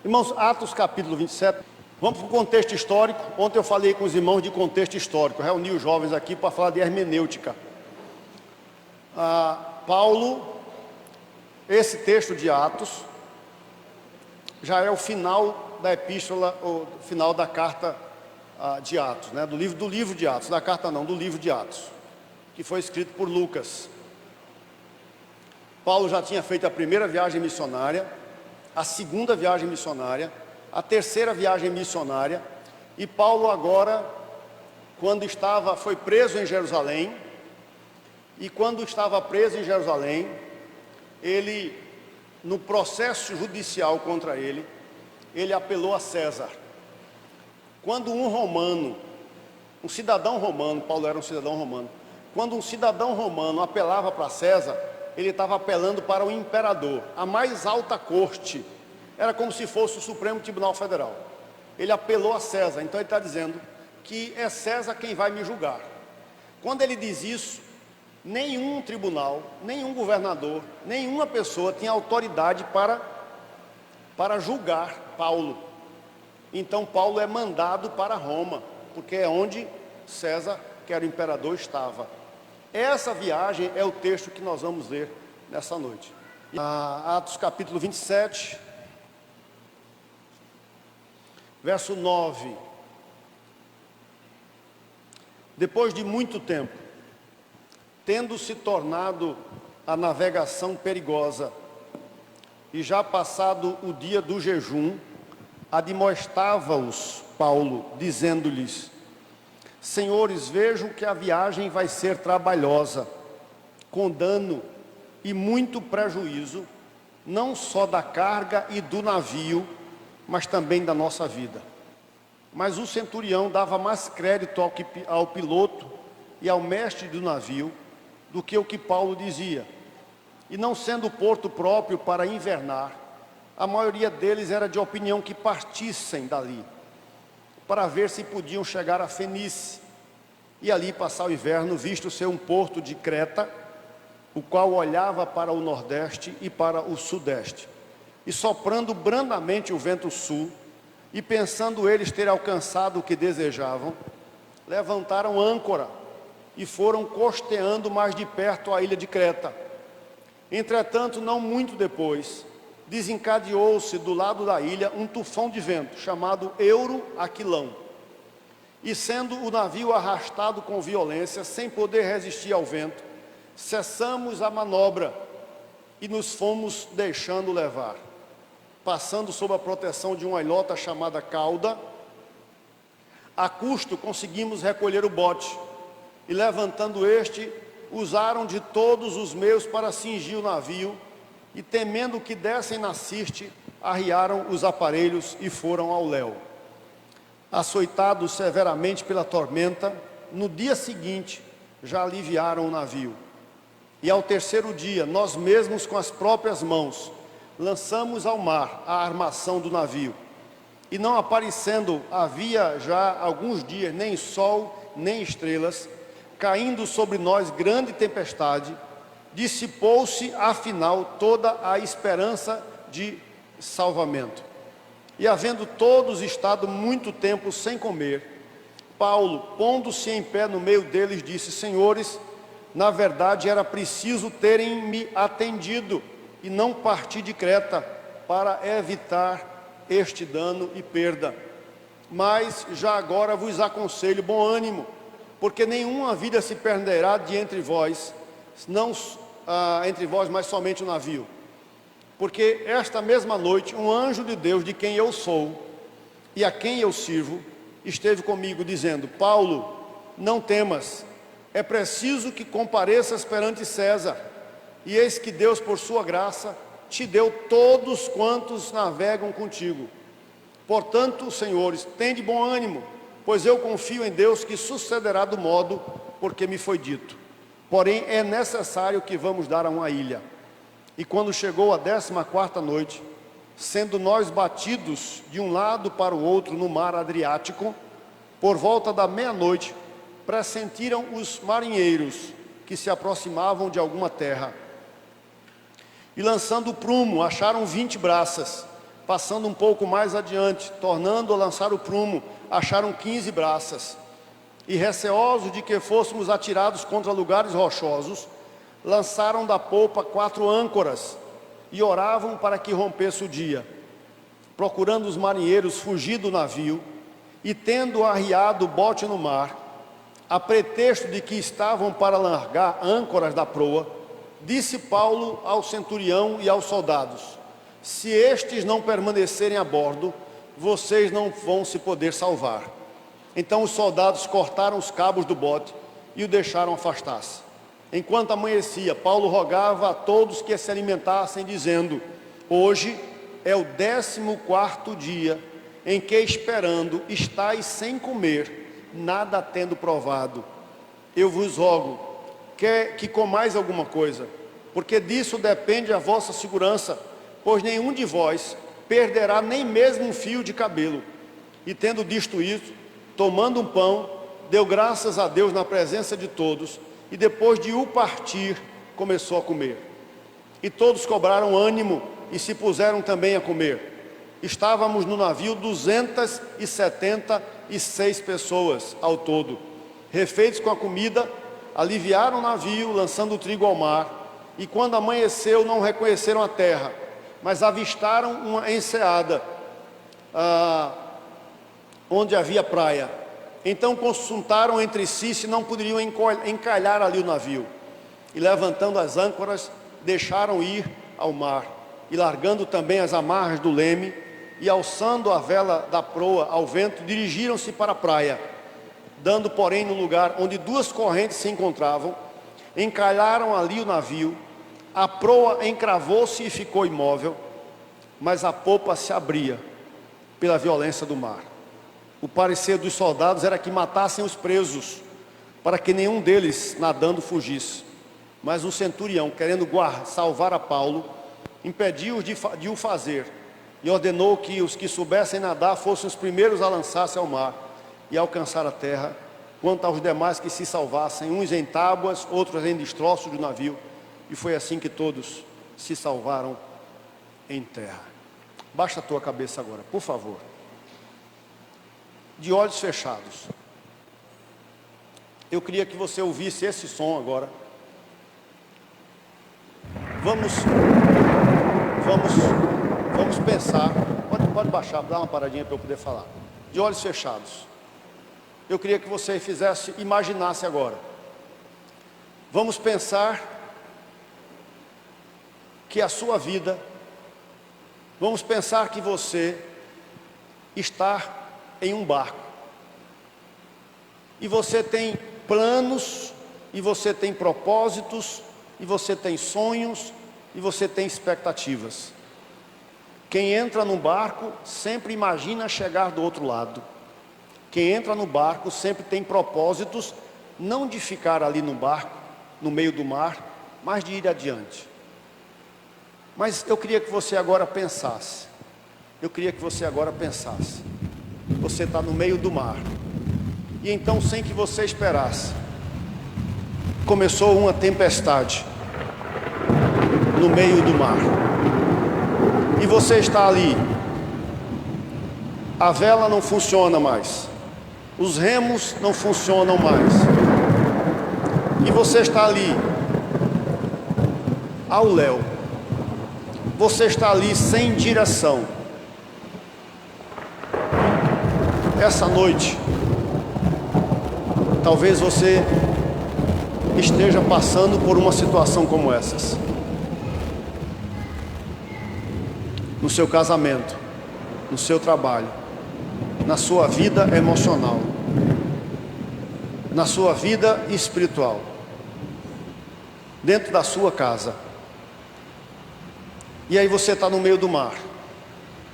Irmãos, Atos capítulo 27, vamos para o contexto histórico. Ontem eu falei com os irmãos de contexto histórico, reuni os jovens aqui para falar de hermenêutica. Paulo, esse texto de Atos, já é o final da epístola, o final da carta de Atos, né? do livro de Atos, da carta não, do livro de Atos, que foi escrito por Lucas. Paulo já tinha feito a primeira viagem missionária, a segunda viagem missionária, a terceira viagem missionária, e Paulo agora, foi preso em Jerusalém, e quando estava preso em Jerusalém, ele, no processo judicial contra ele, ele apelou a César. Quando um cidadão romano, Paulo era um cidadão romano, quando um cidadão romano apelava para César, ele estava apelando para o imperador, a mais alta corte, era como se fosse o Supremo Tribunal Federal. Ele apelou a César, então ele está dizendo que é César quem vai me julgar. Quando ele diz isso, nenhum tribunal, nenhum governador, nenhuma pessoa tinha autoridade para julgar Paulo. Então Paulo é mandado para Roma, porque é onde César, que era o imperador, estava. Essa viagem é o texto que nós vamos ler nessa noite. Atos capítulo 27, verso 9. Depois de muito tempo, tendo se tornado a navegação perigosa, e já passado o dia do jejum, admoestava-os Paulo, dizendo-lhes: Senhores, vejo que a viagem vai ser trabalhosa, com dano e muito prejuízo, não só da carga e do navio, mas também da nossa vida. Mas o centurião dava mais crédito ao piloto e ao mestre do navio do que o que Paulo dizia. E não sendo o porto próprio para invernar, a maioria deles era de opinião que partissem dali, para ver se podiam chegar a Fenice e ali passar o inverno, visto ser um porto de Creta, o qual olhava para o nordeste e para o sudeste. E soprando brandamente o vento sul, e pensando eles ter alcançado o que desejavam, levantaram âncora e foram costeando mais de perto a ilha de Creta. Entretanto, não muito depois, desencadeou-se do lado da ilha um tufão de vento, chamado Euro-Aquilão. E sendo o navio arrastado com violência, sem poder resistir ao vento, cessamos a manobra e nos fomos deixando levar. Passando sob a proteção de uma ilhota chamada Cauda, a custo conseguimos recolher o bote, e levantando este, usaram de todos os meios para cingir o navio, e temendo que dessem na ciste, arriaram os aparelhos e foram ao léu. Açoitados severamente pela tormenta, no dia seguinte já aliviaram o navio. E ao terceiro dia, nós mesmos com as próprias mãos, lançamos ao mar a armação do navio. E não aparecendo havia já alguns dias nem sol, nem estrelas, caindo sobre nós grande tempestade, dissipou-se afinal toda a esperança de salvamento. E havendo todos estado muito tempo sem comer, Paulo, pondo-se em pé no meio deles, disse: Senhores, na verdade era preciso terem me atendido e não partir de Creta para evitar este dano e perda. Mas já agora vos aconselho bom ânimo, porque nenhuma vida se perderá de entre vós, não entre vós, mas somente o navio. Porque esta mesma noite um anjo de Deus, de quem eu sou e a quem eu sirvo, esteve comigo dizendo: Paulo, não temas, é preciso que compareças perante César, e eis que Deus, por sua graça, te deu todos quantos navegam contigo. Portanto, senhores, tende bom ânimo, pois eu confio em Deus que sucederá do modo porque me foi dito. Porém, é necessário que vamos dar a uma ilha. E quando chegou a 14ª noite, sendo nós batidos de um lado para o outro no mar Adriático, por volta da meia-noite, pressentiram os marinheiros que se aproximavam de alguma terra. E lançando o prumo, acharam 20 braças. Passando um pouco mais adiante, tornando a lançar o prumo, acharam 15 braças. E receosos de que fôssemos atirados contra lugares rochosos, lançaram da popa 4 âncoras e oravam para que rompesse o dia. Procurando os marinheiros fugir do navio e tendo arriado o bote no mar, a pretexto de que estavam para largar âncoras da proa, disse Paulo ao centurião e aos soldados: se estes não permanecerem a bordo, vocês não vão se poder salvar. Então os soldados cortaram os cabos do bote e o deixaram afastar-se. Enquanto amanhecia, Paulo rogava a todos que se alimentassem, dizendo: hoje é o 14º dia em que, esperando, estáis sem comer, nada tendo provado. Eu vos rogo que comais alguma coisa, porque disso depende a vossa segurança, pois nenhum de vós perderá nem mesmo um fio de cabelo. E tendo dito isso, tomando um pão, deu graças a Deus na presença de todos, e depois de o partir, começou a comer. E todos cobraram ânimo e se puseram também a comer. Estávamos no navio 276 pessoas ao todo. Refeitos com a comida, aliviaram o navio, lançando o trigo ao mar, e quando amanheceu não reconheceram a terra, mas avistaram uma enseada, onde havia praia. Então consultaram entre si se não poderiam encalhar ali o navio. E levantando as âncoras, deixaram ir ao mar, e largando também as amarras do leme, e alçando a vela da proa ao vento, dirigiram-se para a praia. Dando, porém, no lugar onde 2 correntes se encontravam, encalharam ali o navio. A proa encravou-se e ficou imóvel, mas a popa se abria pela violência do mar. O parecer dos soldados era que matassem os presos, para que nenhum deles nadando fugisse. Mas o centurião, querendo salvar a Paulo, impediu-os de o fazer, e ordenou que os que soubessem nadar fossem os primeiros a lançar-se ao mar e alcançar a terra, quanto aos demais que se salvassem, uns em tábuas, outros em destroços do navio. E foi assim que todos se salvaram em terra. Baixa a tua cabeça agora, por favor. De olhos fechados. Eu queria que você ouvisse esse som agora. Vamos pensar. Pode baixar, dá uma paradinha para eu poder falar. De olhos fechados. Eu queria que você imaginasse agora. Vamos pensar que a sua vida, vamos pensar que você está em um barco. E você tem planos, e você tem propósitos, e você tem sonhos, e você tem expectativas. Quem entra no barco sempre imagina chegar do outro lado. Quem entra no barco sempre tem propósitos, não de ficar ali no barco, no meio do mar, mas de ir adiante. Mas eu queria que você agora pensasse. Você está no meio do mar. E então, sem que você esperasse, começou uma tempestade no meio do mar. E você está ali. A vela não funciona mais. Os remos não funcionam mais. E você está ali, ao léu. Você está ali sem direção. Essa noite, talvez você esteja passando por uma situação como essas. No seu casamento, no seu trabalho, na sua vida emocional, na sua vida espiritual, dentro da sua casa. E aí você está no meio do mar.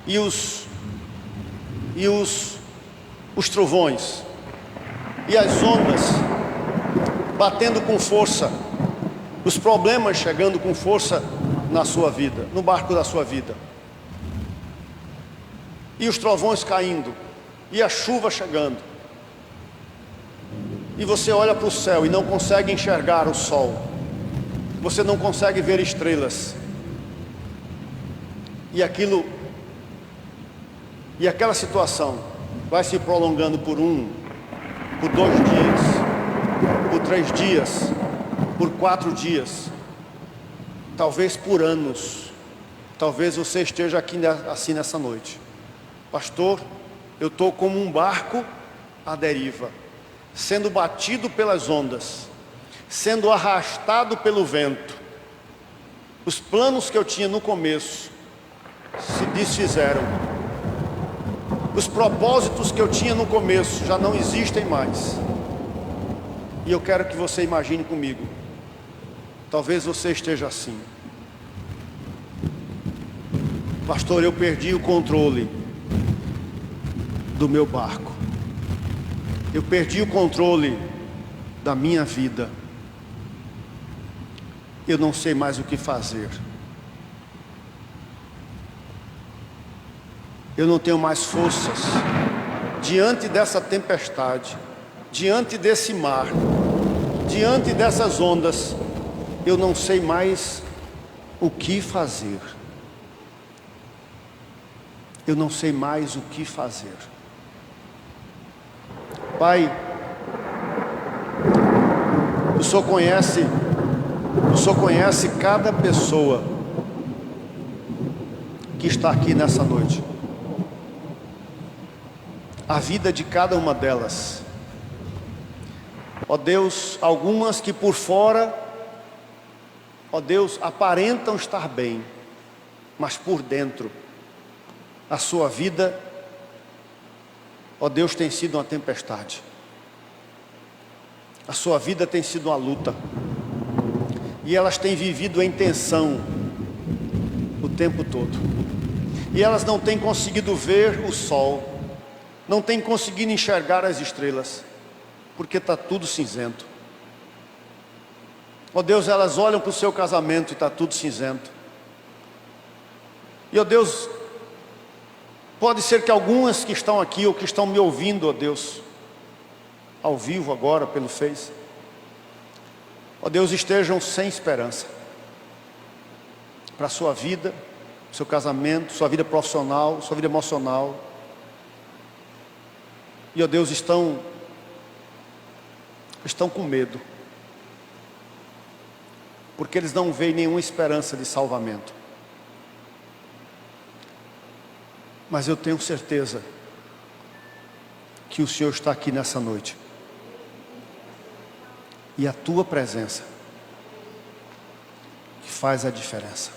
E os trovões e as ondas batendo com força, os problemas chegando com força na sua vida, no barco da sua vida, e os trovões caindo, e a chuva chegando, e você olha para o céu e não consegue enxergar o sol, você não consegue ver estrelas, e aquela situação vai se prolongando por 2 dias, por 3 dias, por 4 dias, talvez por anos. Talvez você esteja aqui assim nessa noite: pastor, eu estou como um barco à deriva, sendo batido pelas ondas, sendo arrastado pelo vento. Os planos que eu tinha no começo se desfizeram. Os propósitos que eu tinha no começo já não existem mais. E eu quero que você imagine comigo. Talvez você esteja assim: pastor, eu perdi o controle do meu barco. Eu perdi o controle da minha vida. Eu não sei mais o que fazer. Eu não tenho mais forças diante dessa tempestade, diante desse mar, diante dessas ondas. Eu não sei mais o que fazer. Eu não sei mais o que fazer. Pai, o Senhor conhece cada pessoa que está aqui nessa noite, a vida de cada uma delas. Ó Deus, algumas que por fora, ó Deus, aparentam estar bem, mas por dentro, a sua vida, ó Deus, tem sido uma tempestade. A sua vida tem sido uma luta. E elas têm vivido em tensão o tempo todo. E elas não têm conseguido ver o sol, não têm conseguido enxergar as estrelas, porque está tudo cinzento. Ó Deus, elas olham para o seu casamento e está tudo cinzento. E ó Deus, pode ser que algumas que estão aqui ou que estão me ouvindo, ó Deus, ao vivo agora pelo Face, ó Deus, estejam sem esperança para a sua vida, seu casamento, sua vida profissional, sua vida emocional. E ó Deus, estão com medo, porque eles não veem nenhuma esperança de salvamento. Mas eu tenho certeza que o Senhor está aqui nessa noite. E a tua presença que faz a diferença.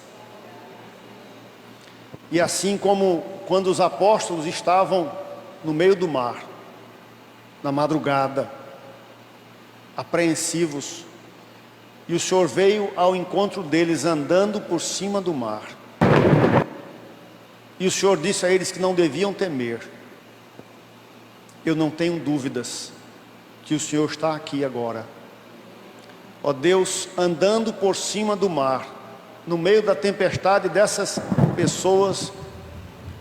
E assim como quando os apóstolos estavam no meio do mar, na madrugada, apreensivos, e o Senhor veio ao encontro deles andando por cima do mar. E o Senhor disse a eles que não deviam temer. Eu não tenho dúvidas que o Senhor está aqui agora. Ó Deus, andando por cima do mar, no meio da tempestade dessas pessoas,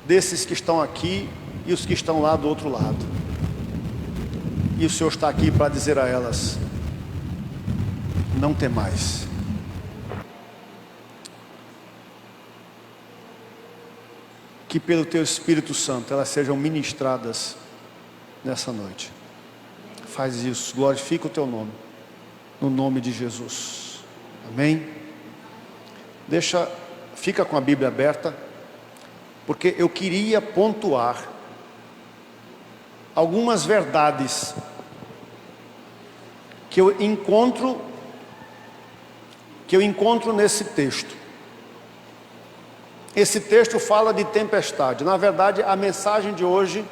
desses que estão aqui e os que estão lá do outro lado. E o Senhor está aqui para dizer a elas: não temais. Que pelo Teu Espírito Santo elas sejam ministradas nessa noite. Faz isso, glorifica o Teu nome, no nome de Jesus. Amém? Fica com a Bíblia aberta, porque eu queria pontuar algumas verdades que eu encontro nesse texto. Esse texto fala de tempestade. Na verdade, a mensagem de hoje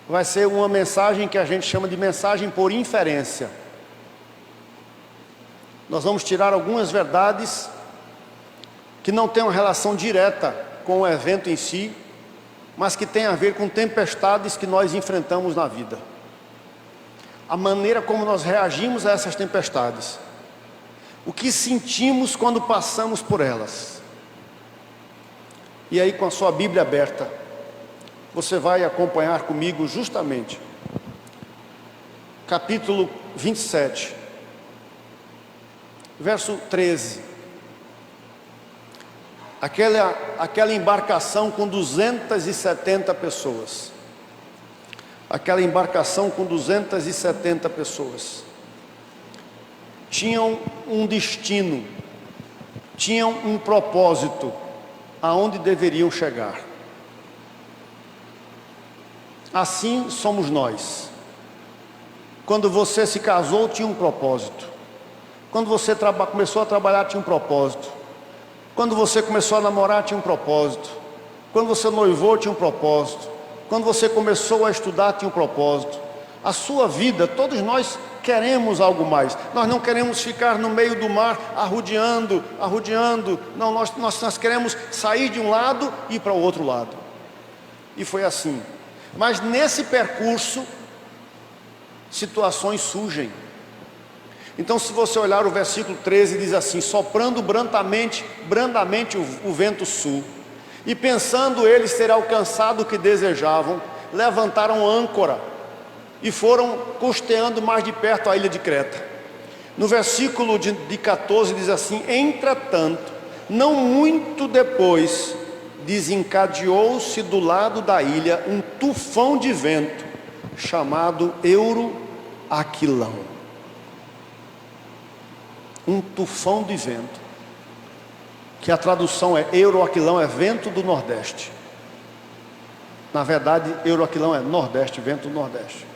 vai ser uma mensagem que a gente chama de mensagem por inferência. Nós vamos tirar algumas verdades que não têm uma relação direta com o evento em si, mas que tem a ver com tempestades que nós enfrentamos na vida. A maneira como nós reagimos a essas tempestades. O que sentimos quando passamos por elas. E aí, com a sua Bíblia aberta, você vai acompanhar comigo justamente capítulo 27, verso 13. Aquela embarcação com 270 pessoas. Aquela embarcação com 270 pessoas. Tinham um destino, tinham um propósito, aonde deveriam chegar. Assim somos nós. Quando você se casou, tinha um propósito. Quando você começou a trabalhar, tinha um propósito. Quando você começou a namorar, tinha um propósito. Quando você noivou, tinha um propósito. Quando você começou a estudar, tinha um propósito. A sua vida, todos nós queremos algo mais. Nós não queremos ficar no meio do mar arrodeando. Não, nós queremos sair de um lado e ir para o outro lado. E foi assim. Mas nesse percurso, situações surgem. Então, se você olhar o versículo 13, diz assim: soprando brandamente o vento sul, e pensando eles ter alcançado o que desejavam, levantaram âncora e foram costeando mais de perto a ilha de Creta. No versículo de 14 diz assim: entretanto, não muito depois, desencadeou-se do lado da ilha um tufão de vento, chamado Euroaquilão. Um tufão de vento, que a tradução é Euroaquilão, é vento do Nordeste. Na verdade, Euroaquilão é Nordeste, vento do Nordeste.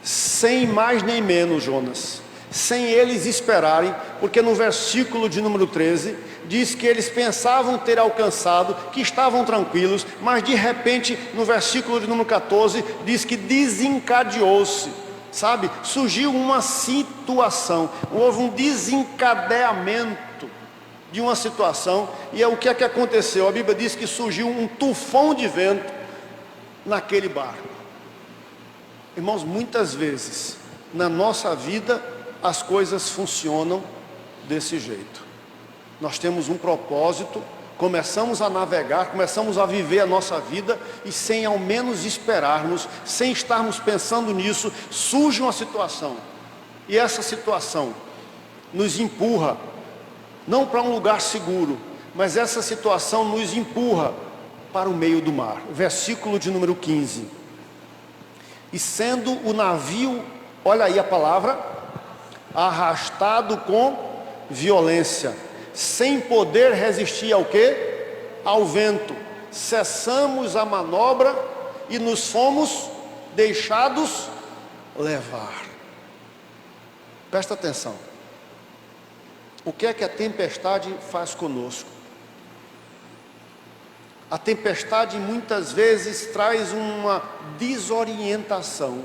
Sem mais nem menos, Jonas, sem eles esperarem, porque no versículo de número 13, diz que eles pensavam ter alcançado, que estavam tranquilos, mas de repente, no versículo de número 14, diz que desencadeou-se. Sabe, surgiu uma situação, houve um desencadeamento de uma situação, e é o que é que aconteceu? A Bíblia diz que surgiu um tufão de vento naquele barco. Irmãos, muitas vezes na nossa vida as coisas funcionam desse jeito. Nós temos um propósito, começamos a navegar, começamos a viver a nossa vida, e sem ao menos esperarmos, sem estarmos pensando nisso, surge uma situação, e essa situação nos empurra, não para um lugar seguro, mas essa situação nos empurra para o meio do mar. Versículo de número 15: e sendo o navio, olha aí a palavra, arrastado com violência, sem poder resistir ao quê? Ao vento, cessamos a manobra e nos fomos deixados levar. Presta atenção. O que é que a tempestade faz conosco? A tempestade muitas vezes traz uma desorientação.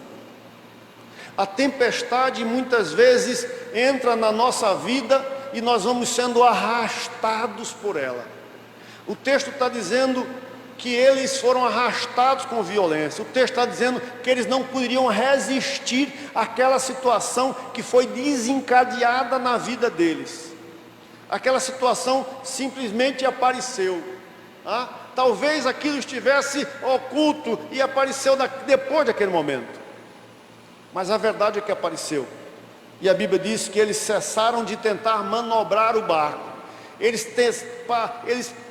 A tempestade muitas vezes entra na nossa vida e nós vamos sendo arrastados por ela. O texto está dizendo que eles foram arrastados com violência. O texto está dizendo que eles não poderiam resistir àquela situação que foi desencadeada na vida deles. Aquela situação simplesmente apareceu. Talvez aquilo estivesse oculto e apareceu depois daquele momento. Mas a verdade é que apareceu. E a Bíblia diz que eles cessaram de tentar manobrar o barco. Eles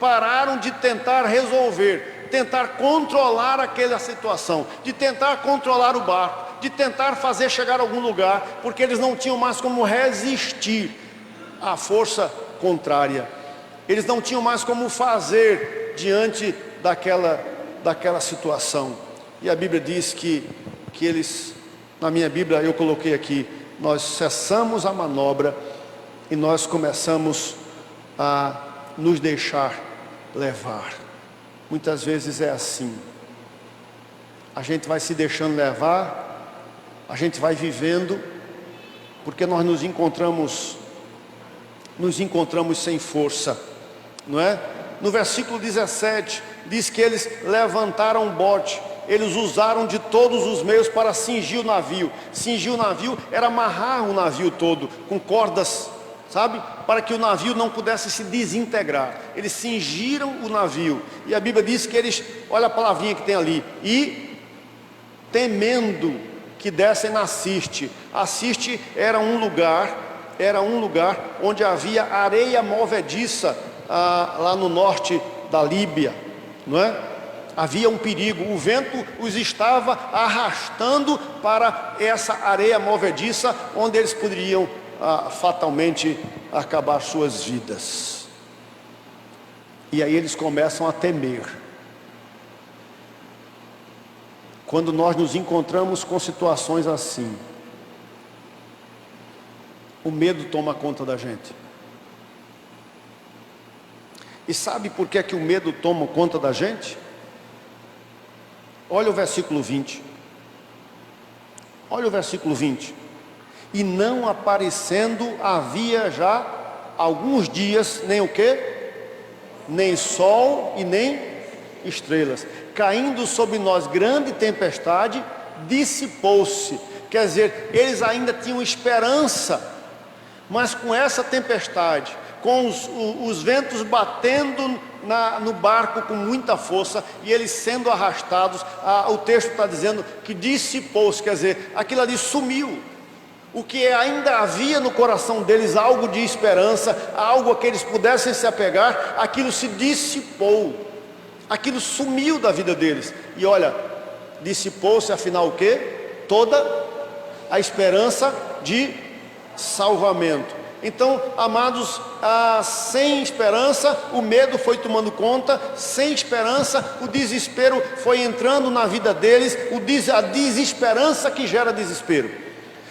pararam de tentar resolver, tentar controlar aquela situação, de tentar controlar o barco, de tentar fazer chegar a algum lugar, porque eles não tinham mais como resistir à força contrária. Eles não tinham mais como fazer diante daquela situação. E a Bíblia diz que eles, na minha Bíblia eu coloquei aqui, nós cessamos a manobra e nós começamos a nos deixar levar. Muitas vezes é assim. A gente vai se deixando levar, a gente vai vivendo, porque nós nos encontramos sem força, não é? No versículo 17 diz que eles levantaram um bote. Eles usaram de todos os meios para cingir o navio. Cingir o navio era amarrar o navio todo com cordas, sabe? Para que o navio não pudesse se desintegrar. Eles cingiram o navio. E a Bíblia diz que eles, olha a palavrinha que tem ali, e temendo que descem na Sirte. A Sirte era um lugar onde havia areia movediça, lá no norte da Líbia, não é? Havia um perigo, o vento os estava arrastando para essa areia movediça, onde eles poderiam fatalmente acabar suas vidas. E aí eles começam a temer. Quando nós nos encontramos com situações assim, o medo toma conta da gente. E sabe por que o medo toma conta da gente? Olha o versículo 20. Olha o versículo 20. E não aparecendo havia já alguns dias, nem o quê? Nem sol e nem estrelas. Caindo sobre nós grande tempestade, dissipou-se. Quer dizer, eles ainda tinham esperança, mas com essa tempestade, com os ventos batendo no barco com muita força, e eles sendo arrastados, o texto está dizendo que dissipou-se, quer dizer, aquilo ali sumiu. O que ainda havia no coração deles, algo de esperança, algo a que eles pudessem se apegar, aquilo se dissipou, aquilo sumiu da vida deles. E olha, dissipou-se afinal o quê? Toda a esperança de salvamento. Então, amados, sem esperança, o medo foi tomando conta, sem esperança, o desespero foi entrando na vida deles, a desesperança que gera desespero,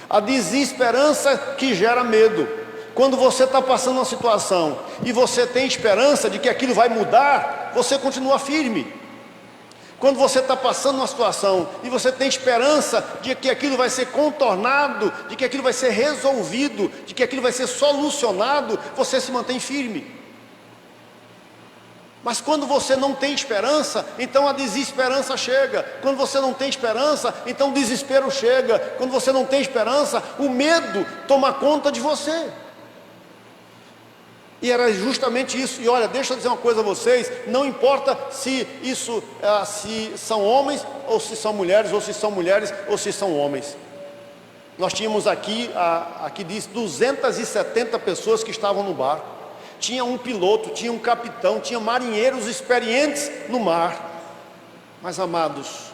a desesperança que gera medo. Quando você está passando uma situação e você tem esperança de que aquilo vai mudar, você continua firme. Quando você está passando uma situação e você tem esperança de que aquilo vai ser contornado, de que aquilo vai ser resolvido, de que aquilo vai ser solucionado, você se mantém firme. Mas quando você não tem esperança, então a desesperança chega. Quando você não tem esperança, então o desespero chega. Quando você não tem esperança, o medo toma conta de você. E era justamente isso. E olha, deixa eu dizer uma coisa a vocês, não importa se são homens, ou se são mulheres, ou se são mulheres, ou se são homens. Nós tínhamos aqui diz 270 pessoas que estavam no barco. Tinha um piloto, tinha um capitão, tinha marinheiros experientes no mar. Mas amados,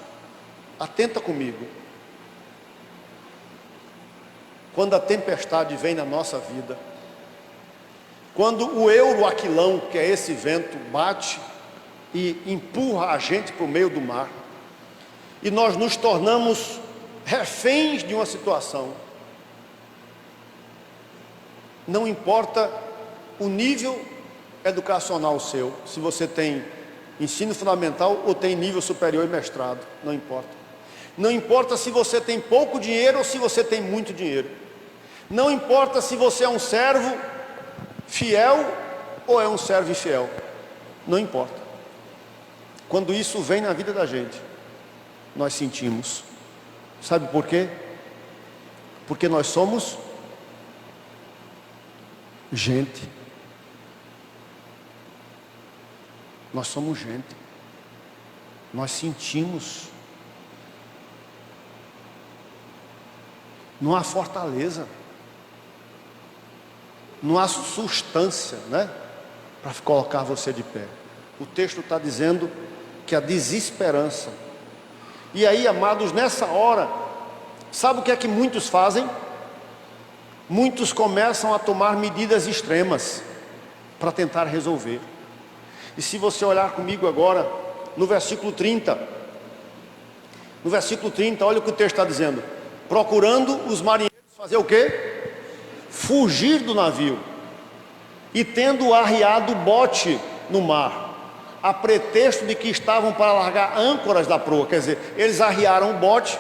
atenta comigo. Quando a tempestade vem na nossa vida, quando o euroaquilão, que é esse vento, bate e empurra a gente para o meio do mar, e nós nos tornamos reféns de uma situação, não importa o nível educacional seu, se você tem ensino fundamental ou tem nível superior e mestrado, não importa. Não importa se você tem pouco dinheiro ou se você tem muito dinheiro. Não importa se você é um servo fiel ou é um servo infiel, não importa. Quando isso vem na vida da gente, nós sentimos. Sabe por quê? Porque nós somos gente. Nós somos gente. Nós sentimos. Não há fortaleza, não há substância, né, para colocar você de pé. O texto está dizendo que a desesperança. E aí, amados, nessa hora, sabe o que é que muitos fazem? Muitos começam a tomar medidas extremas para tentar resolver. E se você olhar comigo agora no versículo 30, olha o que o texto está dizendo: procurando os marinheiros fazer o quê? Fugir do navio, e tendo arriado o bote no mar, a pretexto de que estavam para largar âncoras da proa. Quer dizer, eles arriaram o bote,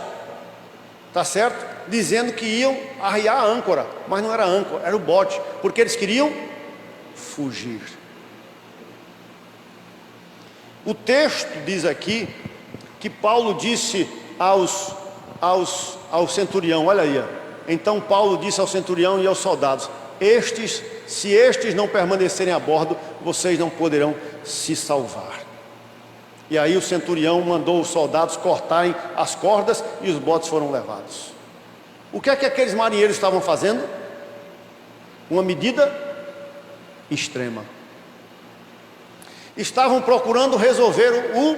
tá certo? Dizendo que iam arriar a âncora, mas não era a âncora, era o bote, porque eles queriam fugir. O texto diz aqui que Paulo disse ao centurião, olha aí, então Paulo disse ao centurião e aos soldados: se estes não permanecerem a bordo, vocês não poderão se salvar. E aí o centurião mandou os soldados cortarem as cordas e os botes foram levados. O que é que aqueles marinheiros estavam fazendo? Uma medida extrema. Estavam procurando resolver o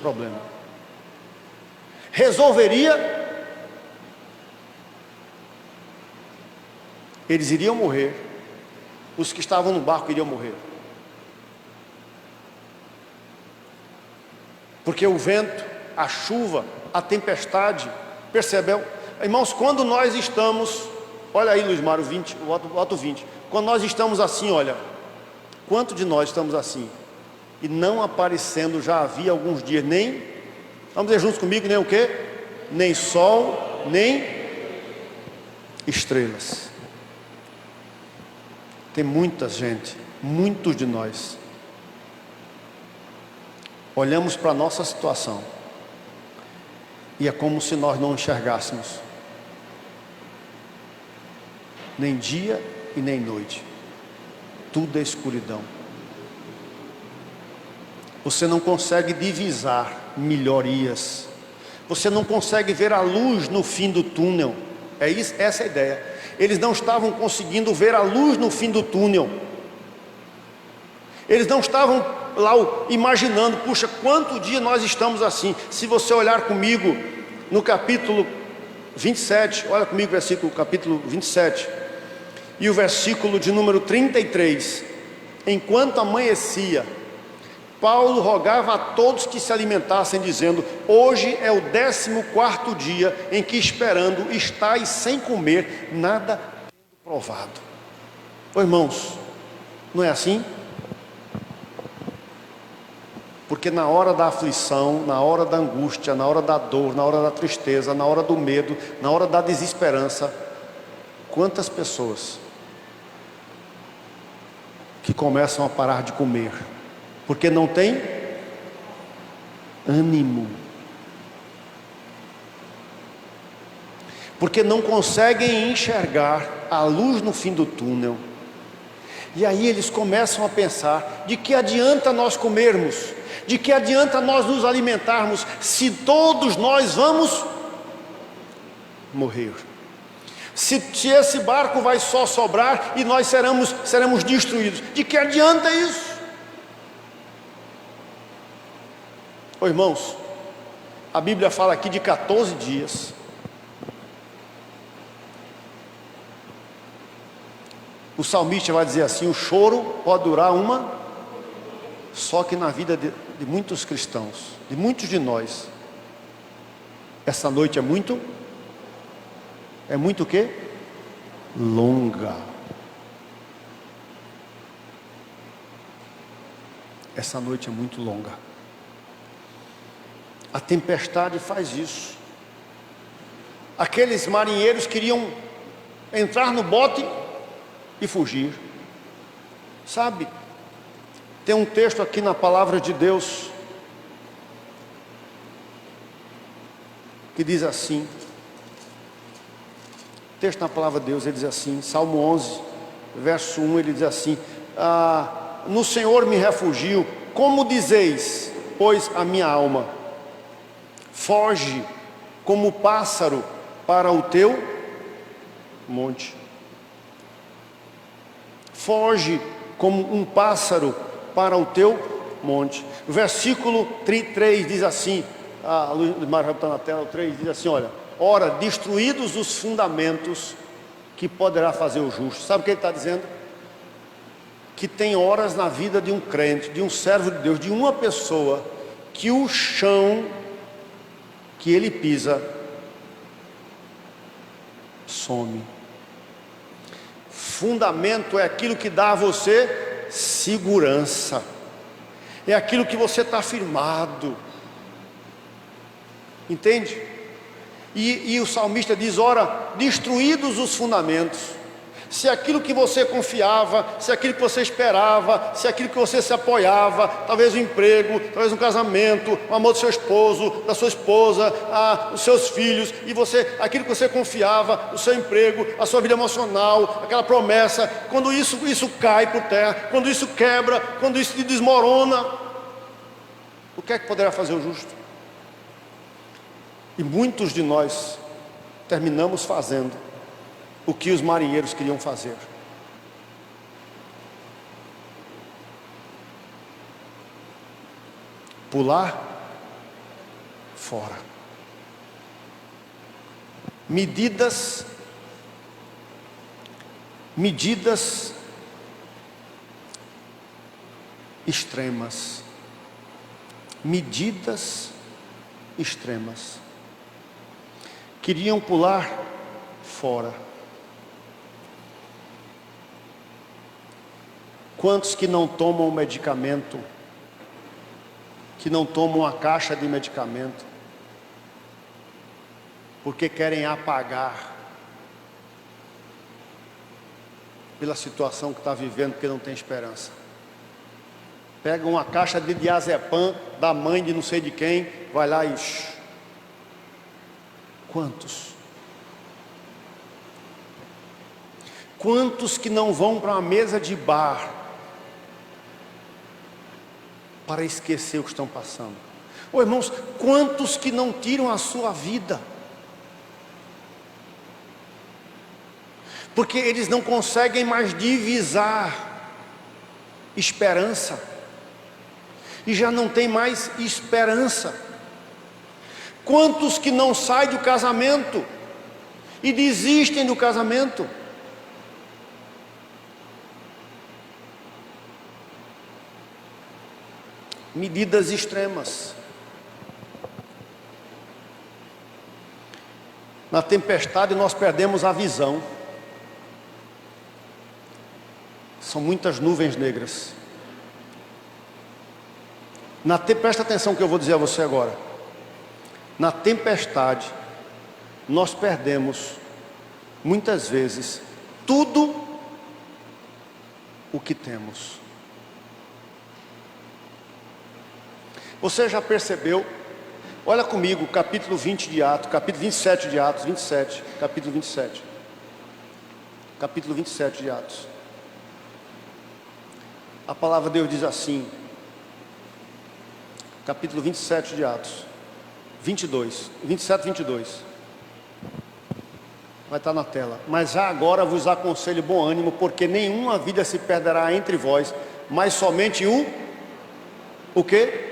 problema. Resolveria, eles iriam morrer, os que estavam no barco iriam morrer. Porque o vento, a chuva, a tempestade, percebeu? Irmãos, quando nós estamos, olha aí Luiz Mário, 20, voto 20. Quando nós estamos assim, olha, quanto de nós estamos assim? E não aparecendo, já havia alguns dias, nem, vamos dizer juntos comigo, nem o quê? Nem sol, nem estrelas. Tem muita gente, muitos de nós, olhamos para a nossa situação e é como se nós não enxergássemos nem dia e nem noite, tudo é escuridão. Você não consegue divisar melhorias, você não consegue ver a luz no fim do túnel. É isso, essa é a ideia. Eles não estavam conseguindo ver a luz no fim do túnel. Eles não estavam lá imaginando, puxa, quanto dia nós estamos assim. Se você olhar comigo no capítulo 27, olha comigo o versículo, capítulo 27, e o versículo de número 33. Enquanto amanhecia, Paulo rogava a todos que se alimentassem, dizendo: hoje é o 14º dia em que esperando estáis sem comer, nada tendo provado. Ô irmãos, não é assim? Porque na hora da aflição, na hora da angústia, na hora da dor, na hora da tristeza, na hora do medo, na hora da desesperança, quantas pessoas que começam a parar de comer porque não tem ânimo, porque não conseguem enxergar a luz no fim do túnel. E aí eles começam a pensar: de que adianta nós comermos? De que adianta nós nos alimentarmos se todos nós vamos morrer? Se esse barco vai só sobrar e nós seremos destruídos, de que adianta isso? Ô irmãos, a Bíblia fala aqui de 14 dias. O salmista vai dizer assim: o choro pode durar uma. Só que na vida de muitos cristãos, de muitos de nós, essa noite é muito o quê? Longa. Essa noite é muito longa. A tempestade faz isso. Aqueles marinheiros queriam entrar no bote e fugir. Sabe, tem um texto aqui na palavra de Deus que diz assim, texto na palavra de Deus, ele diz assim, Salmo 11, verso 1, ele diz assim: no Senhor me refugio, como dizeis, pois a minha alma foge como o pássaro para o teu monte. Foge como um pássaro para o teu monte. O versículo 3 diz assim, a luz do mar está na tela, o 3 diz assim, olha: ora, destruídos os fundamentos, que poderá fazer o justo? Sabe o que ele está dizendo? Que tem horas na vida de um crente, de um servo de Deus, de uma pessoa, que o chão que ele pisa some. Fundamento é aquilo que dá a você segurança, é aquilo que você está firmado, entende? E o salmista diz: ora, destruídos os fundamentos. Se aquilo que você confiava, se aquilo que você esperava, se aquilo que você se apoiava, talvez um emprego, talvez um casamento, o amor do seu esposo, da sua esposa, os seus filhos, e você, aquilo que você confiava, o seu emprego, a sua vida emocional, aquela promessa, quando isso cai por terra, quando isso quebra, quando isso te desmorona, O que é que poderá fazer o justo? E muitos de nós terminamos fazendo o que os marinheiros queriam fazer. Pular fora. Medidas extremas. Medidas extremas. Queriam pular fora. Quantos que não tomam medicamento, que não tomam a caixa de medicamento, porque querem apagar pela situação que está vivendo, porque não tem esperança. Pega uma caixa de diazepam da mãe de não sei de quem, vai lá e... Quantos? Quantos que não vão para uma mesa de bar para esquecer o que estão passando? Ô irmãos, quantos que não tiram a sua vida? Porque eles não conseguem mais divisar esperança. E já não tem mais esperança. Quantos que não saem do casamento e desistem do casamento? Medidas extremas. Na tempestade nós perdemos a visão. São muitas nuvens negras. Presta atenção no que eu vou dizer a você agora. Na tempestade, nós perdemos, muitas vezes, tudo o que temos. Você já percebeu? Olha comigo, capítulo 20 de Atos, capítulo 27 de Atos, 27, capítulo 27. Capítulo 27 de Atos. A palavra de Deus diz assim, capítulo 27 de Atos, 27, 22. Vai estar na tela. Mas já agora vos aconselho bom ânimo, porque nenhuma vida se perderá entre vós, mas somente o quê?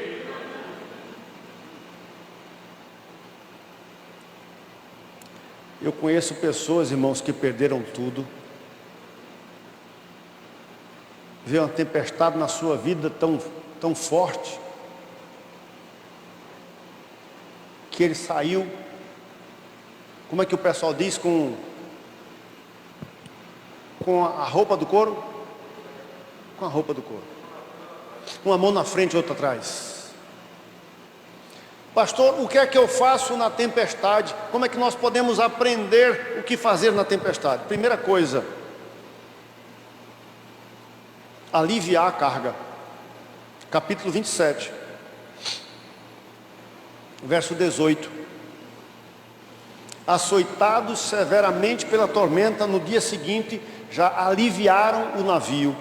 Eu conheço pessoas, irmãos, que perderam tudo. Veio uma tempestade na sua vida tão forte, que ele saiu, como é que o pessoal diz, com a roupa do couro? Com a roupa do couro. Uma mão na frente e outra atrás. Pastor, o que é que eu faço na tempestade? Como é que nós podemos aprender o que fazer na tempestade? Primeira coisa, aliviar a carga. Capítulo 27, verso 18. Açoitados severamente pela tormenta, no dia seguinte já aliviaram o navio.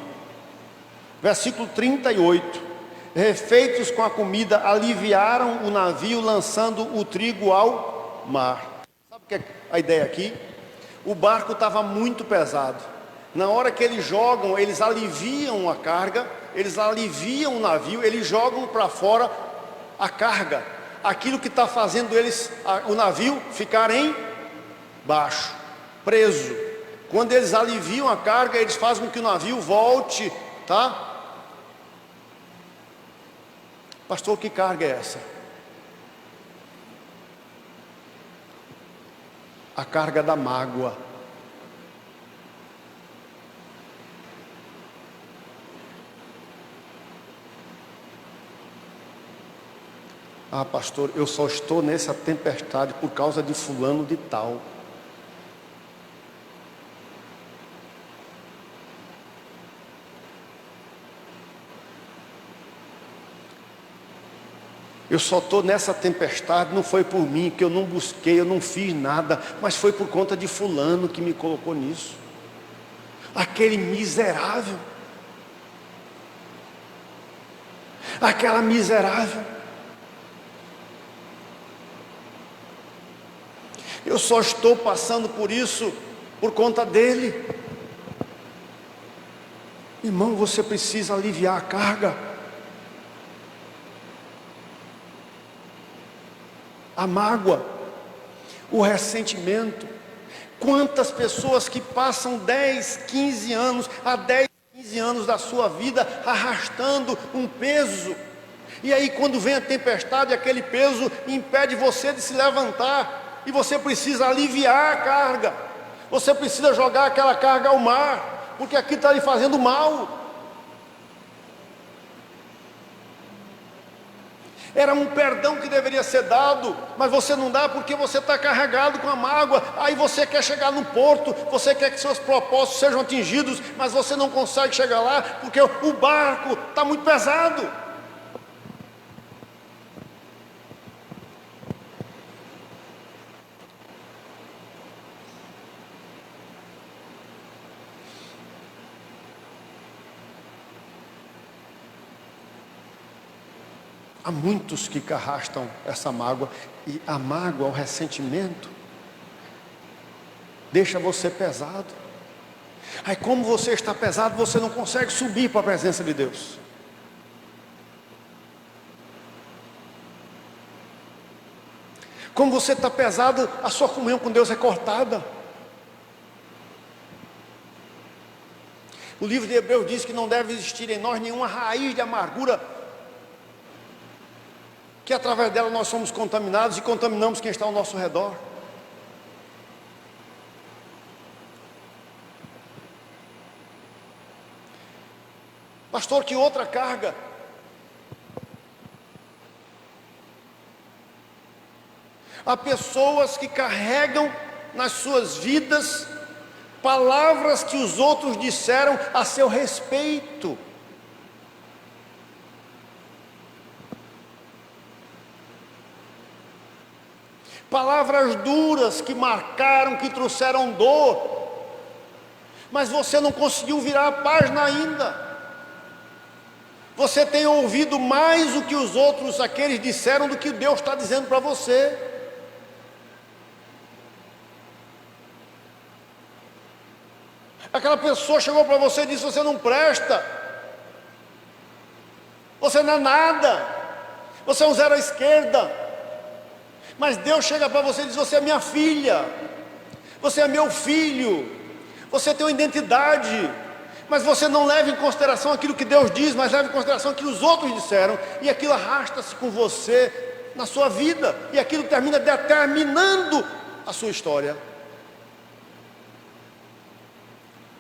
Versículo 38. Refeitos com a comida, aliviaram o navio, lançando o trigo ao mar. Sabe o que é a ideia aqui? O barco estava muito pesado. Na hora que eles jogam, eles aliviam a carga, eles aliviam o navio, eles jogam para fora a carga. Aquilo que está fazendo o navio ficar embaixo, preso. Quando eles aliviam a carga, eles fazem com que o navio volte, tá? Pastor, que carga é essa? A carga da mágoa. Ah, pastor, eu só estou nessa tempestade por causa de fulano de tal. Eu só estou nessa tempestade, não foi por mim, que eu não busquei, eu não fiz nada, mas foi por conta de fulano que me colocou nisso. Aquele miserável. Aquela miserável. Eu só estou passando por isso por conta dele. Irmão, você precisa aliviar a carga. A mágoa, o ressentimento. Quantas pessoas que passam 10, 15 anos, há 10, 15 anos da sua vida arrastando um peso, e aí quando vem a tempestade, aquele peso impede você de se levantar, e você precisa aliviar a carga, você precisa jogar aquela carga ao mar, porque aqui está lhe fazendo mal. Era um perdão que deveria ser dado, mas você não dá porque você está carregado com a mágoa. Aí você quer chegar no porto, você quer que seus propósitos sejam atingidos, mas você não consegue chegar lá porque o barco está muito pesado. Há muitos que arrastam essa mágoa, e a mágoa, o ressentimento, deixa você pesado. Aí como você está pesado, você não consegue subir para a presença de Deus. Como você está pesado, a sua comunhão com Deus é cortada. O livro de Hebreus diz que não deve existir em nós nenhuma raiz de amargura, que através dela nós somos contaminados e contaminamos quem está ao nosso redor. Pastor, que outra carga? Há pessoas que carregam nas suas vidas palavras que os outros disseram a seu respeito. Palavras duras que marcaram, que trouxeram dor, mas você não conseguiu virar a página ainda. Você tem ouvido mais o que os outros, aqueles disseram, do que Deus está dizendo para você. Aquela pessoa chegou para você e disse: você não presta, você não é nada, você é um zero à esquerda. Mas Deus chega para você e diz: você é minha filha, você é meu filho, você tem uma identidade. Mas você não leva em consideração aquilo que Deus diz, mas leva em consideração aquilo que os outros disseram, e aquilo arrasta-se com você na sua vida, e aquilo termina determinando a sua história,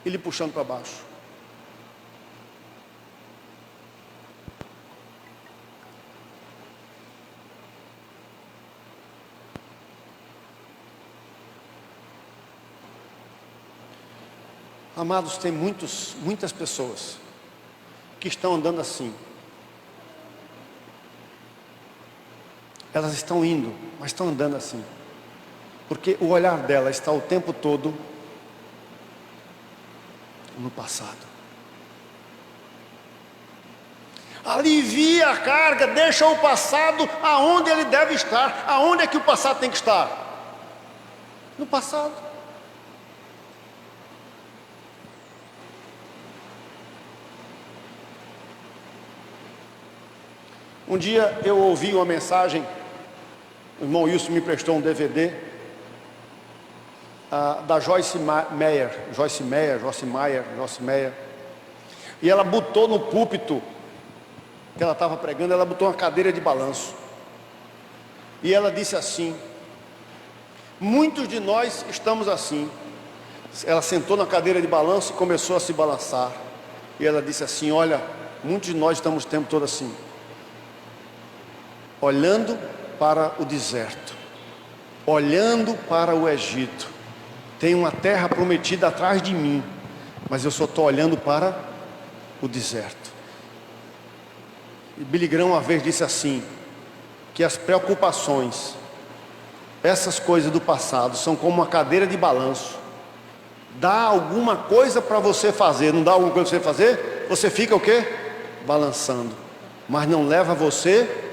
e lhe puxando para baixo. Amados, tem muitas pessoas que estão andando assim. Elas estão indo, mas estão andando assim, porque o olhar dela está o tempo todo no passado. Alivia a carga, deixa o passado aonde ele deve estar. Aonde é que o passado tem que estar? No passado. Um dia eu ouvi uma mensagem, o irmão Wilson me prestou um DVD, da Joyce Meyer, e ela botou no púlpito que ela estava pregando, ela botou uma cadeira de balanço, e ela disse assim: muitos de nós estamos assim. Ela sentou na cadeira de balanço e começou a se balançar, e ela disse assim: olha, muitos de nós estamos o tempo todo assim, olhando para o deserto, olhando para o Egito. Tem uma terra prometida atrás de mim, mas eu só estou olhando para o deserto. E Billy Graham uma vez disse assim, que as preocupações, essas coisas do passado, são como uma cadeira de balanço. Dá alguma coisa para você fazer, não dá alguma coisa para você fazer, você fica o quê? Balançando, mas não leva você,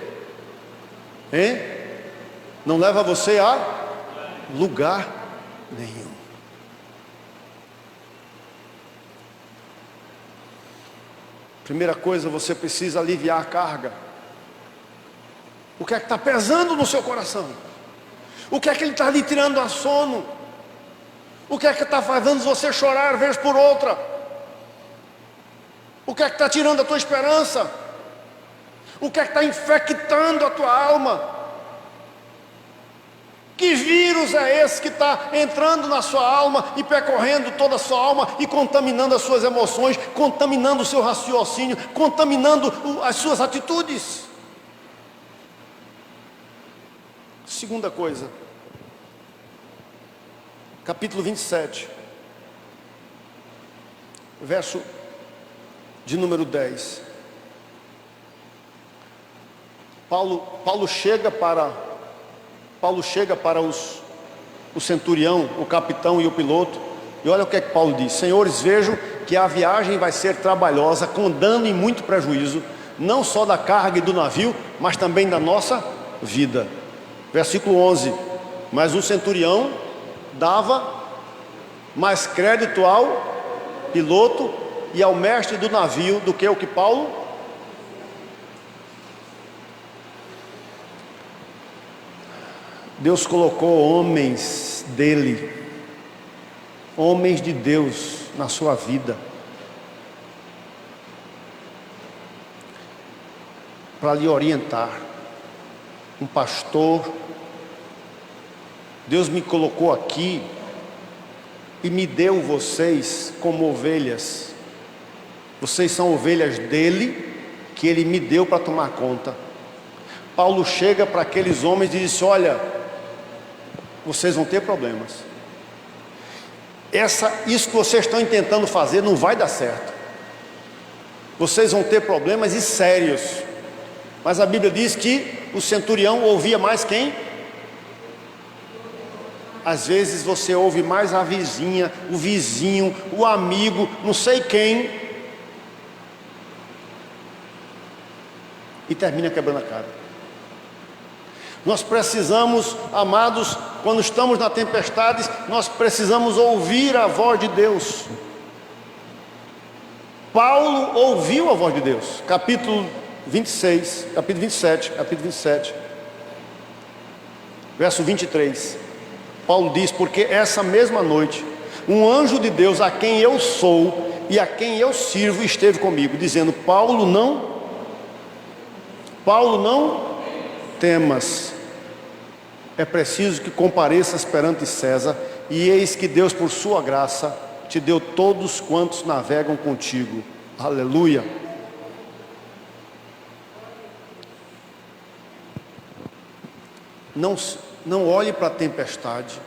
não leva você a lugar nenhum. Primeira coisa, você precisa aliviar a carga. O que é que está pesando no seu coração? O que é que ele está lhe tirando a sono? O que é que está fazendo você chorar vez por outra? O que é que está tirando a tua esperança? O que é que está infectando a tua alma? Que vírus é esse que está entrando na sua alma e percorrendo toda a sua alma e contaminando as suas emoções, contaminando o seu raciocínio, contaminando as suas atitudes? Segunda coisa, capítulo 27, verso de número 10. Paulo chega para o centurião, o capitão e o piloto, e olha o que é que Paulo diz: senhores, vejo que a viagem vai ser trabalhosa, com dano e muito prejuízo, não só da carga e do navio, mas também da nossa vida. Versículo 11: mas o centurião dava mais crédito ao piloto e ao mestre do navio do que o que Paulo. Deus colocou homens dele, homens de Deus na sua vida, para lhe orientar. Um pastor. Deus me colocou aqui e me deu vocês como ovelhas. Vocês são ovelhas dele, que ele me deu para tomar conta. Paulo chega para aqueles homens e diz: olha, vocês vão ter problemas. Isso que vocês estão tentando fazer não vai dar certo. Vocês vão ter problemas e sérios. Mas a Bíblia diz que o centurião ouvia mais quem? Às vezes você ouve mais a vizinha, o vizinho, o amigo, não sei quem, e termina quebrando a cara. Nós precisamos, amados, quando estamos na tempestade, nós precisamos ouvir a voz de Deus. Paulo ouviu a voz de Deus. Capítulo 27, verso 23. Paulo diz: porque essa mesma noite, um anjo de Deus, a quem eu sou e a quem eu sirvo, esteve comigo, dizendo: Paulo, não temas. É preciso que compareças perante César, e eis que Deus, por sua graça, te deu todos quantos navegam contigo. Aleluia. Não olhe para a tempestade,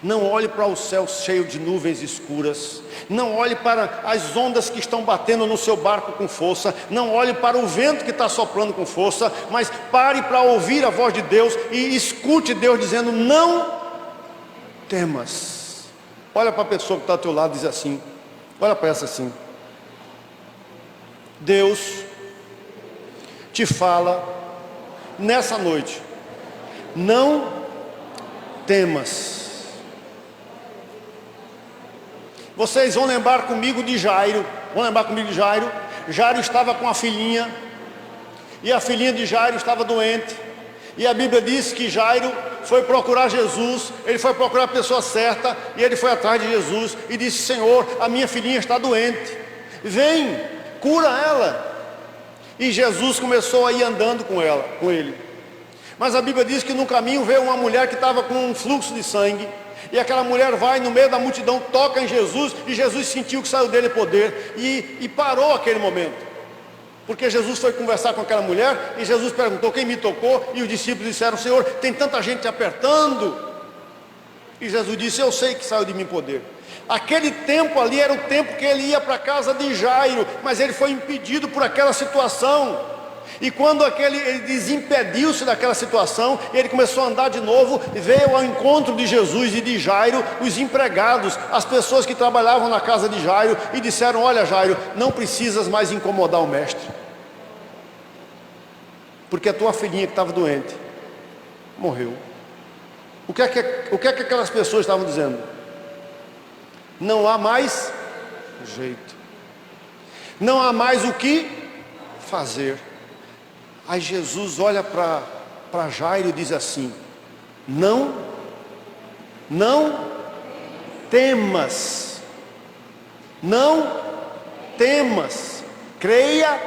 não olhe para o céu cheio de nuvens escuras, não olhe para as ondas que estão batendo no seu barco com força, não olhe para o vento que está soprando com força, mas pare para ouvir a voz de Deus e escute Deus dizendo: não temas. Olha para a pessoa que está ao teu lado e diz assim, olha para essa assim: Deus te fala nessa noite, não temas. Vocês vão lembrar comigo de Jairo. Jairo estava com a filhinha, e a filhinha de Jairo estava doente, e a Bíblia diz que Jairo foi procurar Jesus. Ele foi procurar a pessoa certa, e ele foi atrás de Jesus e disse: Senhor, a minha filhinha está doente, vem, cura ela. E Jesus começou a ir andando com ele. Mas a Bíblia diz que no caminho veio uma mulher que estava com um fluxo de sangue, e aquela mulher vai no meio da multidão, toca em Jesus, e Jesus sentiu que saiu dele poder, e parou aquele momento, porque Jesus foi conversar com aquela mulher, e Jesus perguntou: quem me tocou? E os discípulos disseram: Senhor, tem tanta gente te apertando. E Jesus disse: eu sei que saiu de mim poder. Aquele tempo ali era o tempo que ele ia para a casa de Jairo, mas ele foi impedido por aquela situação. E quando ele desimpediu-se daquela situação, ele começou a andar de novo, veio ao encontro de Jesus e de Jairo, os empregados, as pessoas que trabalhavam na casa de Jairo, e disseram: olha, Jairo, não precisas mais incomodar o mestre, porque a tua filhinha que estava doente morreu. O que é que aquelas pessoas estavam dizendo? Não há mais jeito. Não há mais o que fazer. Aí Jesus olha para Jairo e diz assim: não temas, não temas, creia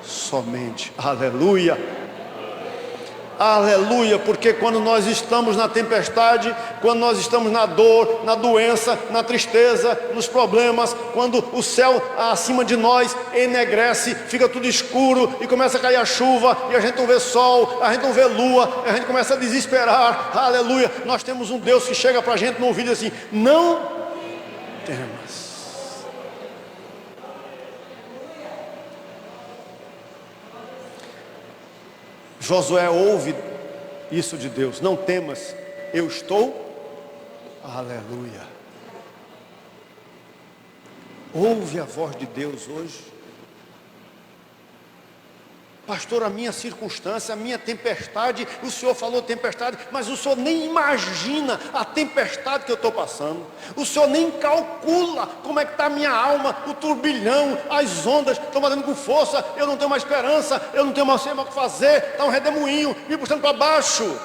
somente. Aleluia, aleluia, porque quando nós estamos na tempestade, quando nós estamos na dor, na doença, na tristeza, nos problemas, quando o céu acima de nós enegrece, fica tudo escuro e começa a cair a chuva e a gente não vê sol, a gente não vê lua, a gente começa a desesperar, aleluia, nós temos um Deus que chega para a gente no ouvido assim: não temas. Josué ouve isso de Deus: não temas, eu estou. Aleluia. Ouve a voz de Deus hoje. Pastor, a minha circunstância, a minha tempestade, o Senhor falou tempestade, mas o Senhor nem imagina a tempestade que eu estou passando. O Senhor nem calcula como é que está a minha alma, o turbilhão, as ondas estão batendo com força, eu não tenho mais esperança, eu não tenho mais o que fazer, está um redemoinho me puxando para baixo.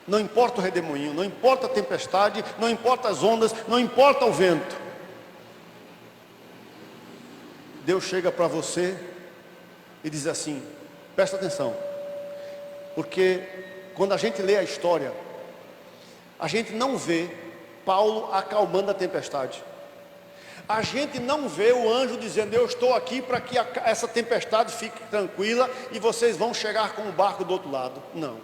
Não importa o redemoinho, não importa a tempestade, não importa as ondas, não importa o vento. Deus chega para você e diz assim: presta atenção, porque quando a gente lê a história, a gente não vê Paulo acalmando a tempestade, a gente não vê o anjo dizendo: eu estou aqui para que essa tempestade fique tranquila e vocês vão chegar com o barco do outro lado. Não.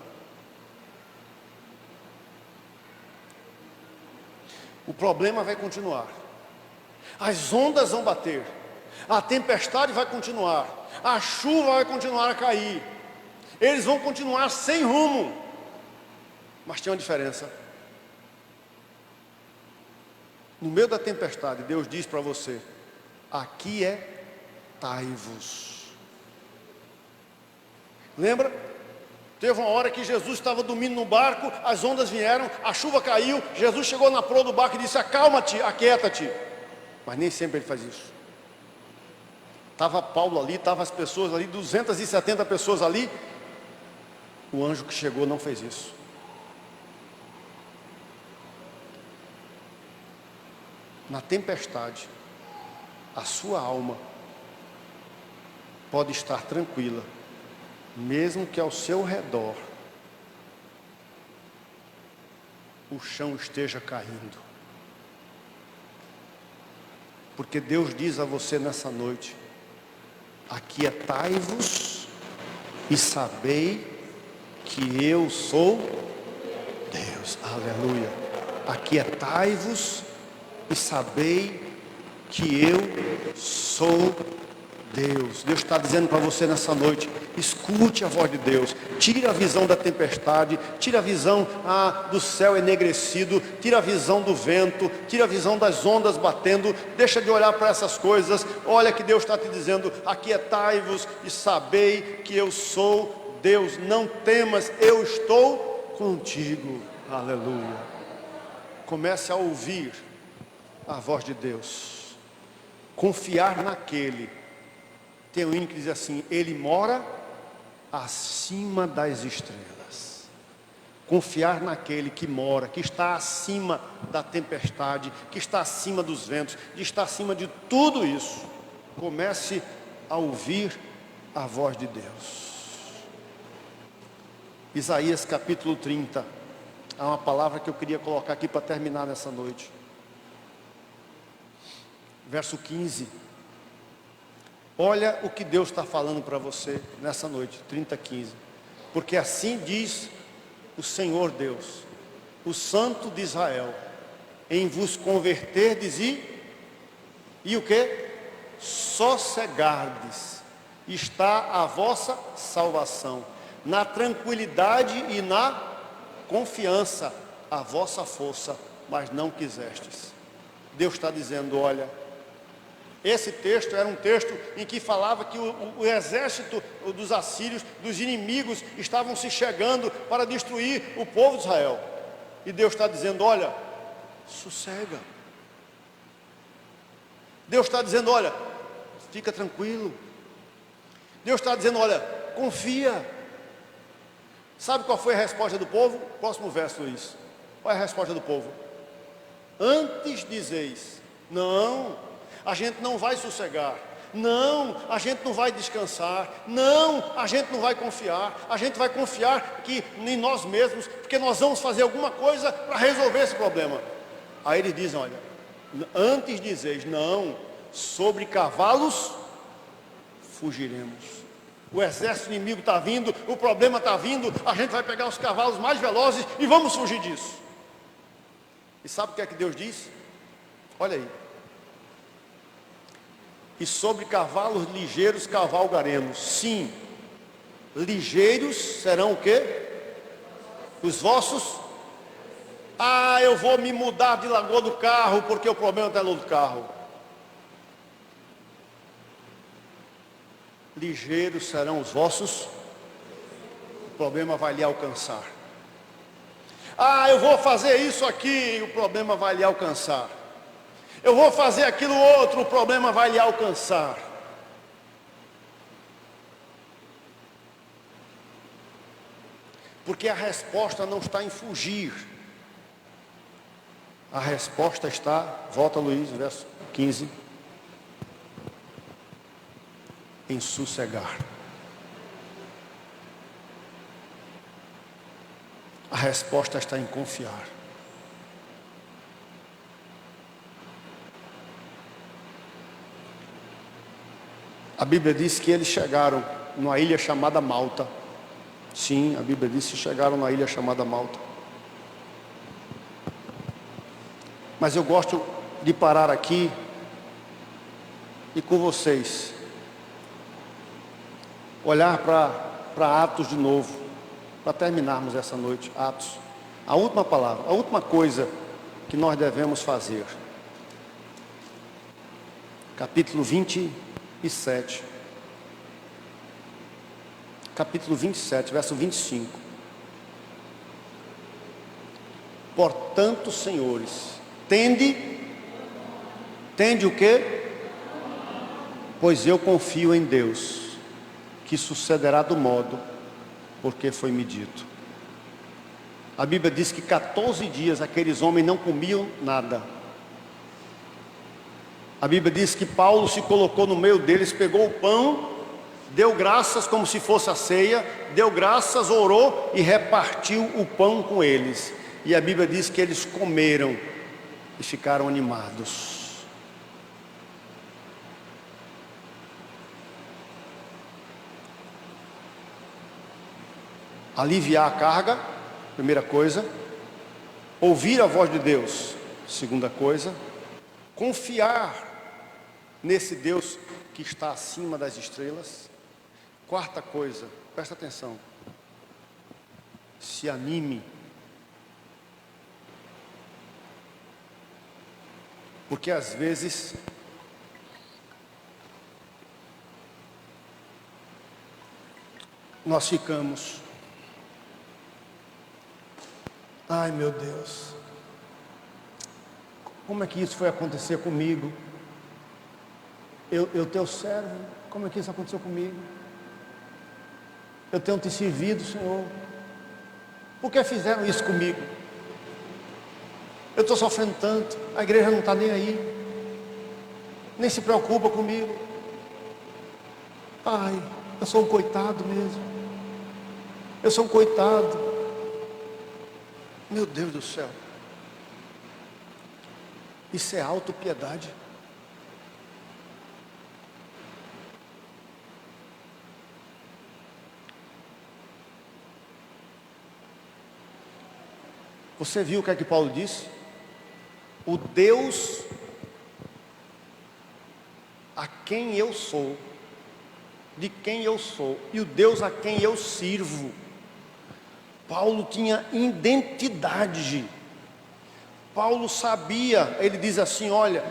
O problema vai continuar, as ondas vão bater, a tempestade vai continuar, a chuva vai continuar a cair, eles vão continuar sem rumo. Mas tem uma diferença. No meio da tempestade, Deus diz para você: aquietai-vos. Lembra? Teve uma hora que Jesus estava dormindo no barco, as ondas vieram, a chuva caiu, Jesus chegou na proa do barco e disse: acalma-te, aquieta-te. Mas nem sempre ele faz isso. Estava Paulo ali, estavam as pessoas ali, 270 pessoas ali. O anjo que chegou não fez isso. Na tempestade, a sua alma pode estar tranquila, mesmo que ao seu redor o chão esteja caindo. Porque Deus diz a você nessa noite: aquietai-vos e sabei que eu sou Deus. Aleluia. Aquietai-vos e sabei que eu sou Deus. Deus está dizendo para você nessa noite: escute a voz de Deus. Tire a visão da tempestade, tire a visão do céu enegrecido, tire a visão do vento, tire a visão das ondas batendo. Deixa de olhar para essas coisas. Olha que Deus está te dizendo: aquietai-vos e sabei que eu sou Deus. Não temas, eu estou contigo. Aleluia. Comece a ouvir a voz de Deus, confiar naquele. Tem um hino que diz assim: ele mora acima das estrelas. Confiar naquele que mora, que está acima da tempestade, que está acima dos ventos, que está acima de tudo isso. Comece a ouvir a voz de Deus. Isaías capítulo 30. Há uma palavra que eu queria colocar aqui para terminar nessa noite. Verso 15. Olha o que Deus está falando para você nessa noite, 30:15. Porque assim diz o Senhor Deus, o Santo de Israel: em vos converterdes e o que? Sossegardes, está a vossa salvação. Na tranquilidade e na confiança, a vossa força, mas não quisestes. Deus está dizendo: olha, Esse texto era um texto em que falava que o exército dos assírios, dos inimigos, estavam se chegando para destruir o povo de Israel. E Deus está dizendo: olha, sossega. Deus está dizendo: olha, fica tranquilo. Deus está dizendo: olha, confia. Sabe qual foi a resposta do povo? Próximo verso, Luiz. Qual é a resposta do povo? Antes dizeis: não, a gente não vai sossegar. Não, a gente não vai descansar. Não, a gente não vai confiar. A gente vai confiar em nós mesmos, porque nós vamos fazer alguma coisa para resolver esse problema. Aí eles dizem: olha, antes dizeis: não, sobre cavalos fugiremos. O exército inimigo está vindo, o problema está vindo, a gente vai pegar os cavalos mais velozes e vamos fugir disso. E sabe o que é que Deus diz? Olha aí. E sobre cavalos ligeiros cavalgaremos. Sim, ligeiros serão o quê? Os vossos. Ah, eu vou me mudar de Lagoa do Carro, porque o problema está no do carro. Ligeiros serão os vossos, o problema vai lhe alcançar. Ah, eu vou fazer isso aqui, o problema vai lhe alcançar. Eu vou fazer aquilo outro, o problema vai lhe alcançar. Porque a resposta não está em fugir. A resposta está, volta Luiz, verso 15. Em sossegar. A resposta está em confiar. A Bíblia diz que eles chegaram numa ilha chamada Malta. Sim, a Bíblia diz que chegaram na ilha chamada Malta. Mas eu gosto de parar aqui e com vocês olhar para Atos de novo, para terminarmos essa noite. Atos, a última palavra, a última coisa que nós devemos fazer. Capítulo 27. Capítulo 27, verso 25. Portanto, senhores, tende o quê? Pois eu confio em Deus, que sucederá do modo porque foi me dito. A Bíblia diz que 14 dias aqueles homens não comiam nada. A Bíblia diz que Paulo se colocou no meio deles, pegou o pão, deu graças como se fosse a ceia, deu graças, orou e repartiu o pão com eles. E a Bíblia diz que eles comeram e ficaram animados. Aliviar a carga, primeira coisa. Ouvir a voz de Deus, segunda coisa. Confiar nesse Deus que está acima das estrelas. Quarta coisa, presta atenção. Se anime. Porque às vezes nós ficamos: ai meu Deus, como é que isso foi acontecer comigo? Eu teu servo, como é que isso aconteceu comigo? Eu tenho te servido, Senhor. Por que fizeram isso comigo? Eu estou sofrendo tanto, a igreja não está nem aí, nem se preocupa comigo. Ai, eu sou um coitado mesmo. Eu sou um coitado. Meu Deus do céu. Isso é autopiedade. Você viu o que é que Paulo disse? O Deus a quem eu sou, de quem eu sou, e o Deus a quem eu sirvo. Paulo tinha identidade. Paulo sabia, ele diz assim: olha,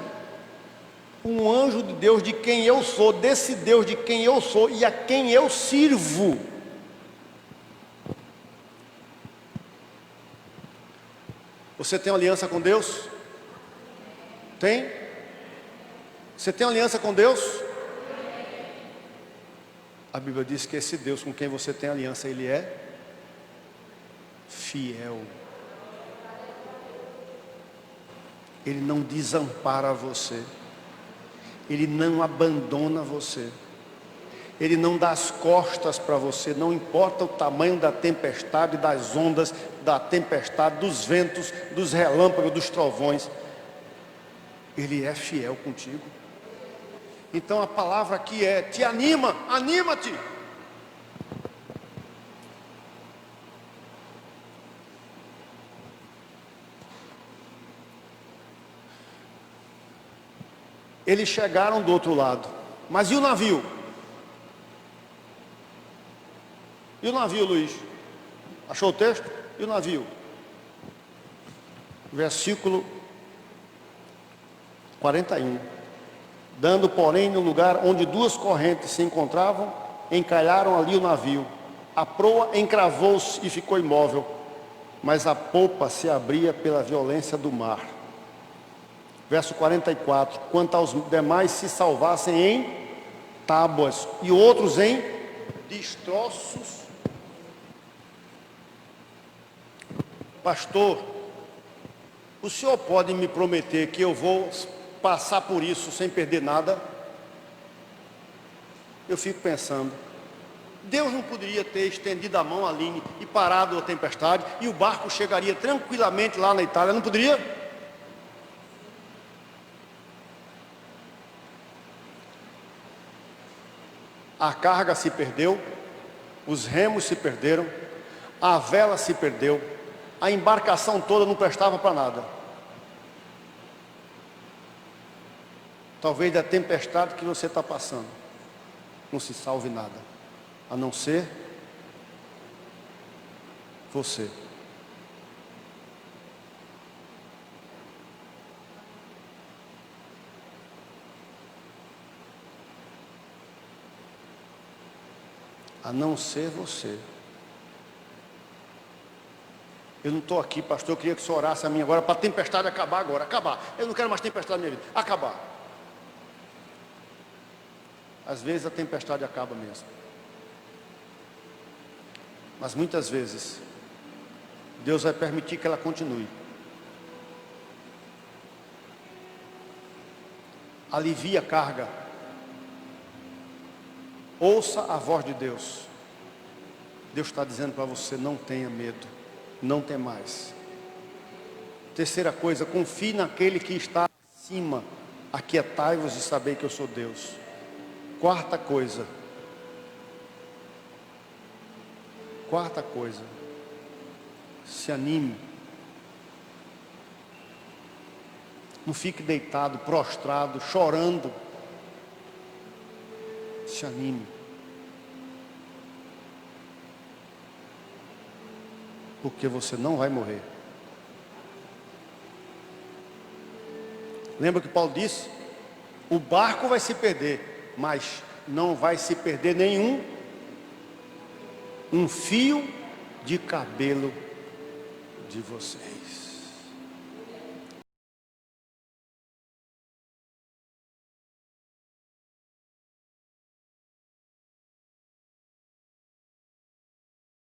um anjo de Deus de quem eu sou, desse Deus de quem eu sou e a quem eu sirvo. Você tem aliança com Deus? Tem? Você tem aliança com Deus? A Bíblia diz que esse Deus com quem você tem aliança, Ele é fiel. Ele não desampara você. Ele não abandona você. Ele não dá as costas para você. Não importa o tamanho da tempestade, das ondas, da tempestade, dos ventos, dos relâmpagos, dos trovões. Ele é fiel contigo. Então a palavra aqui é: te anima, anima-te. Eles chegaram do outro lado. Mas e o navio? E o navio, Luiz? Achou o texto? E o navio? Versículo 41. Dando, porém, no lugar onde duas correntes se encontravam, encalharam ali o navio. A proa encravou-se e ficou imóvel, mas a popa se abria pela violência do mar. Verso 44. Quanto aos demais se salvassem em tábuas e outros em destroços. Pastor, o senhor pode me prometer que eu vou passar por isso sem perder nada? Eu fico pensando, Deus não poderia ter estendido a mão a Aline e parado a tempestade e o barco chegaria tranquilamente lá na Itália, não poderia? A carga se perdeu, os remos se perderam, a vela se perdeu, a embarcação toda não prestava para nada. Talvez da tempestade que você está passando não se salve nada, a não ser você. A não ser você. Eu não estou aqui, pastor, eu queria que o senhor orasse a mim agora para a tempestade acabar agora, acabar. Eu não quero mais tempestade na minha vida, acabar. Às vezes a tempestade acaba mesmo. Mas muitas vezes, Deus vai permitir que ela continue. Alivia a carga. Ouça a voz de Deus. Deus está dizendo para você: não tenha medo, não tem mais. Terceira coisa, confie naquele que está acima. Aquietai-vos e sabei que eu sou Deus. Quarta coisa, se anime. Não fique deitado, prostrado, chorando. Se anime. Porque você não vai morrer. Lembra que Paulo disse? O barco vai se perder, mas não vai se perder um fio de cabelo de vocês.